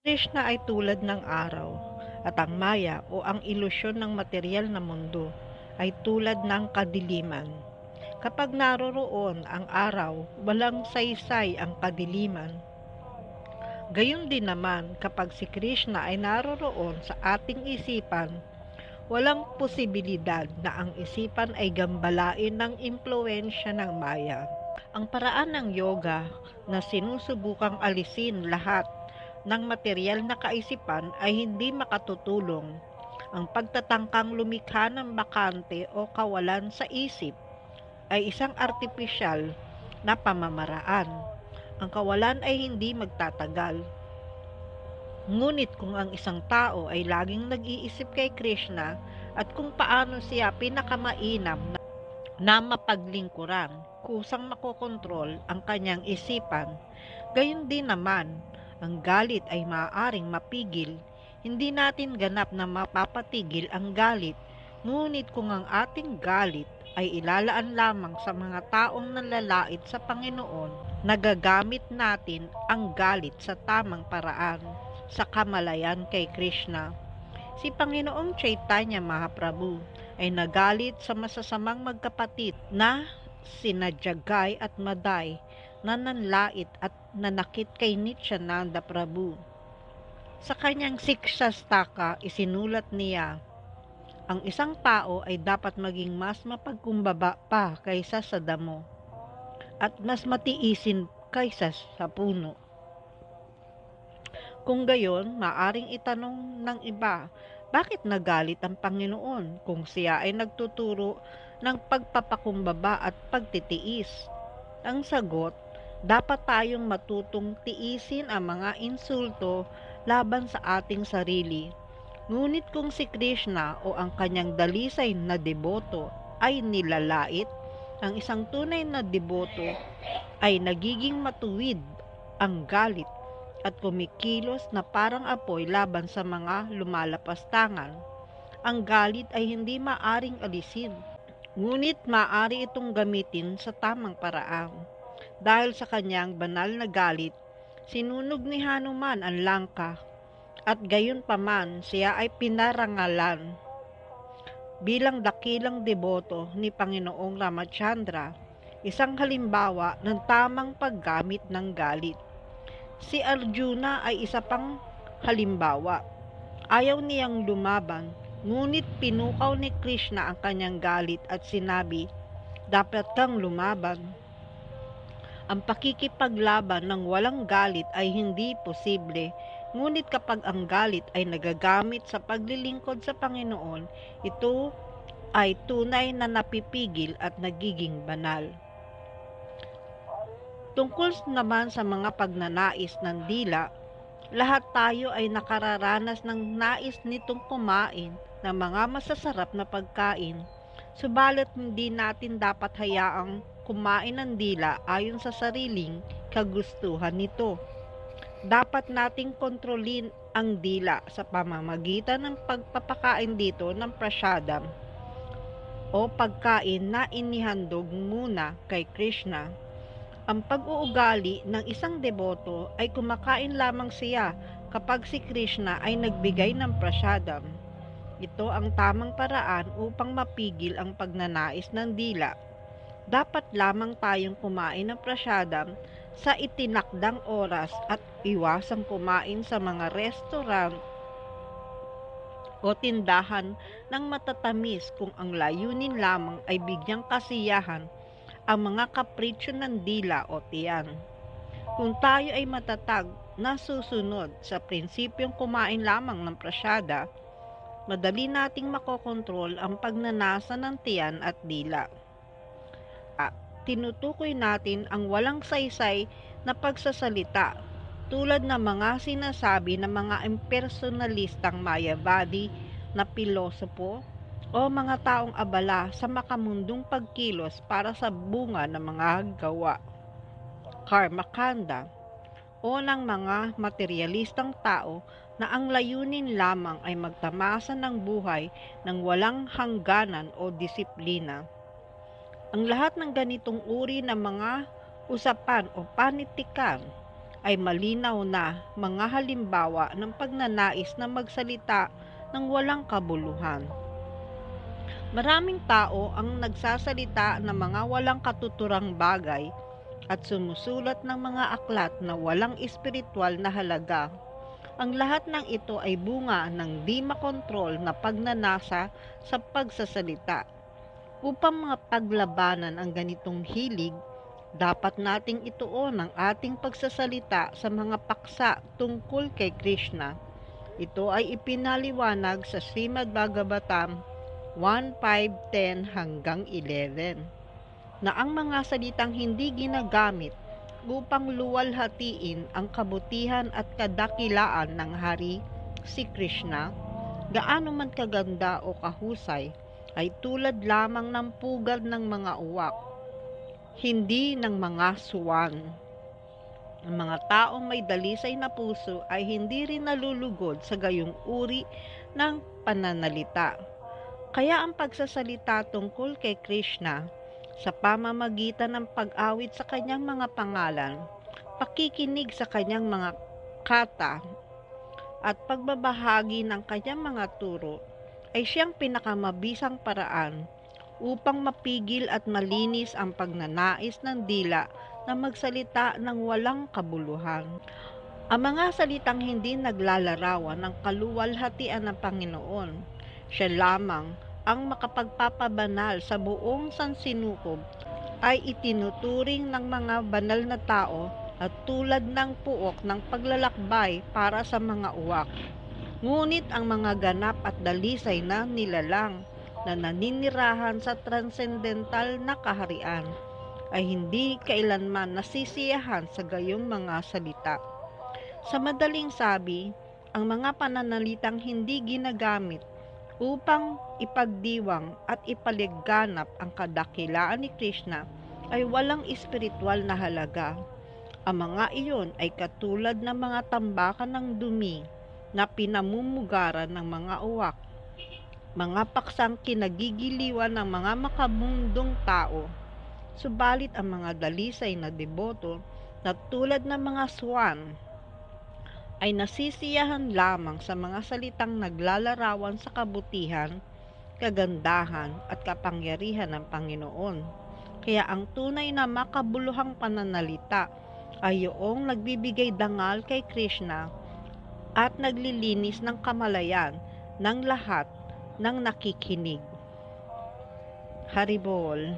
Krishna ay tulad ng araw, at ang maya o ang ilusyon ng materyal na mundo ay tulad ng kadiliman. Kapag naroroon ang araw, walang saysay ang kadiliman. Gayon din naman kapag si Krishna ay naroroon sa ating isipan, walang posibilidad na ang isipan ay gambalain ng impluensya ng maya. Ang paraan ng yoga na sinusubukang alisin lahat ng materyal na kaisipan ay hindi makatutulong. Ang pagtatangkang lumikha ng bakante o kawalan sa isip ay isang artipisyal na pamamaraan. Ang kawalan ay hindi magtatagal. Ngunit kung ang isang tao ay laging nag-iisip kay Krishna at kung paano siya pinakamainam na mapaglingkuran, kusang makokontrol ang kanyang isipan, gayon din naman, ang galit ay maaaring mapigil. Hindi natin ganap na mapapatigil ang galit, ngunit kung ang ating galit ay ilalaan lamang sa mga taong nanlalait sa Panginoon, nagagamit natin ang galit sa tamang paraan, sa kamalayan kay Krishna. Si Panginoong Chaitanya Mahaprabhu ay nagalit sa masasamang magkapatid na sina Jagay at Maday na nanlait at nanakit kay Nityananda Prabhu. Sa kanyang Sikshastaka, isinulat niya, ang isang tao ay dapat maging mas mapagkumbaba pa kaysa sa damo at mas matiisin kaysa sa puno. Kung gayon, maaring itanong ng iba, bakit nagalit ang Panginoon kung siya ay nagtuturo ng pagpapakumbaba at pagtitiis? Ang sagot, dapat tayong matutong tiisin ang mga insulto laban sa ating sarili. Ngunit kung si Krishna o ang kanyang dalisay na deboto ay nilalait, ang isang tunay na deboto ay nagiging matuwid ang galit at kumikilos na parang apoy laban sa mga lumalapastangan. Ang galit ay hindi maaring alisin, ngunit maaari itong gamitin sa tamang paraan. Dahil sa kanyang banal na galit, sinunog ni Hanuman ang Langka, at gayon paman siya ay pinarangalan bilang dakilang deboto ni Panginoong Ramachandra, isang halimbawa ng tamang paggamit ng galit. Si Arjuna ay isa pang halimbawa. Ayaw niyang lumaban, ngunit pinukaw ni Krishna ang kanyang galit at sinabi, dapat kang lumaban. Ang pakikipaglaban ng walang galit ay hindi posible, ngunit kapag ang galit ay nagagamit sa paglilingkod sa Panginoon, ito ay tunay na napipigil at nagiging banal. Tungkol naman sa mga pagnanais ng dila, lahat tayo ay nakararanas ng nais nitong kumain ng mga masasarap na pagkain. Subalit hindi natin dapat hayaang kumain ng dila ayon sa sariling kagustuhan nito. Dapat nating kontrolin ang dila sa pamamagitan ng pagpapakain dito ng prasadam o pagkain na inihandog muna kay Krishna. Ang pag-uugali ng isang deboto ay kumakain lamang siya kapag si Krishna ay nagbigay ng prasadam. Ito ang tamang paraan upang mapigil ang pagnanais ng dila. Dapat lamang tayong kumain ng prasadam sa itinakdang oras at iwasang kumain sa mga restaurant o tindahan ng matatamis kung ang layunin lamang ay bigyang kasiyahan ang mga kapritsyo ng dila o tiyan. Kung tayo ay matatag na susunod sa prinsipyong kumain lamang ng prasyada, madali nating makokontrol ang pagnanasa ng tiyan at dila. Tinutukoy natin ang walang saysay na pagsasalita tulad ng mga sinasabi ng mga impersonalistang mayabadi na pilosopo o mga taong abala sa makamundong pagkilos para sa bunga ng mga gawa, karmakanda, o ng mga materyalistang tao na ang layunin lamang ay magtamasa ng buhay ng walang hangganan o disiplina. Ang lahat ng ganitong uri ng mga usapan o panitikan ay malinaw na mga halimbawa ng pagnanais na magsalita ng walang kabuluhan. Maraming tao ang nagsasalita ng mga walang katuturang bagay at sumusulat ng mga aklat na walang espiritual na halaga. Ang lahat ng ito ay bunga ng di makontrol na pagnanasa sa pagsasalita. Upang mapaglabanan ang ganitong hilig, dapat nating ituon ang ating pagsasalita sa mga paksa tungkol kay Krishna. Ito ay ipinaliwanag sa Srimad Bhagavatam 1:5-10 hanggang 11 na ang mga salitang hindi ginagamit upang luwalhatiin ang kabutihan at kadakilaan ng Hari si Krishna, gaano man kaganda o kahusay, ay tulad lamang ng pugad ng mga uwak, hindi ng mga swan. Ang mga taong may dalisay na puso ay hindi rin nalulugod sa gayong uri ng pananalita. Kaya ang pagsasalita tungkol kay Krishna sa pamamagitan ng pag-awit sa kanyang mga pangalan, pakikinig sa kanyang mga kata, at pagbabahagi ng kanyang mga turo ay siyang pinakamabisang paraan upang mapigil at malinis ang pagnanais ng dila na magsalita ng walang kabuluhan. Ang mga salitang hindi naglalarawan ng kaluwalhatian ng Panginoon, siya lamang ang makapagpapabanal sa buong sansinukob, ay itinuturing ng mga banal na tao at tulad ng puok ng paglalakbay para sa mga uwak. Ngunit ang mga ganap at dalisay na nilalang na naninirahan sa transcendental na kaharian ay hindi kailanman nasisiyahan sa gayong mga salita. Sa madaling sabi, ang mga pananalitang hindi ginagamit upang ipagdiwang at ipaliganap ang kadakilaan ni Krishna ay walang espiritual na halaga. Ang mga iyon ay katulad ng mga tambakan ng dumi na pinamumugaran ng mga uwak, mga paksang kinagigiliwan ng mga makabundong tao. Subalit ang mga dalisay na deboto na tulad ng mga swan ay nasisiyahan lamang sa mga salitang naglalarawan sa kabutihan, kagandahan at kapangyarihan ng Panginoon. Kaya ang tunay na makabuluhang pananalita ay yung nagbibigay dangal kay Krishna at naglilinis ng kamalayan ng lahat ng nakikinig. Haribol.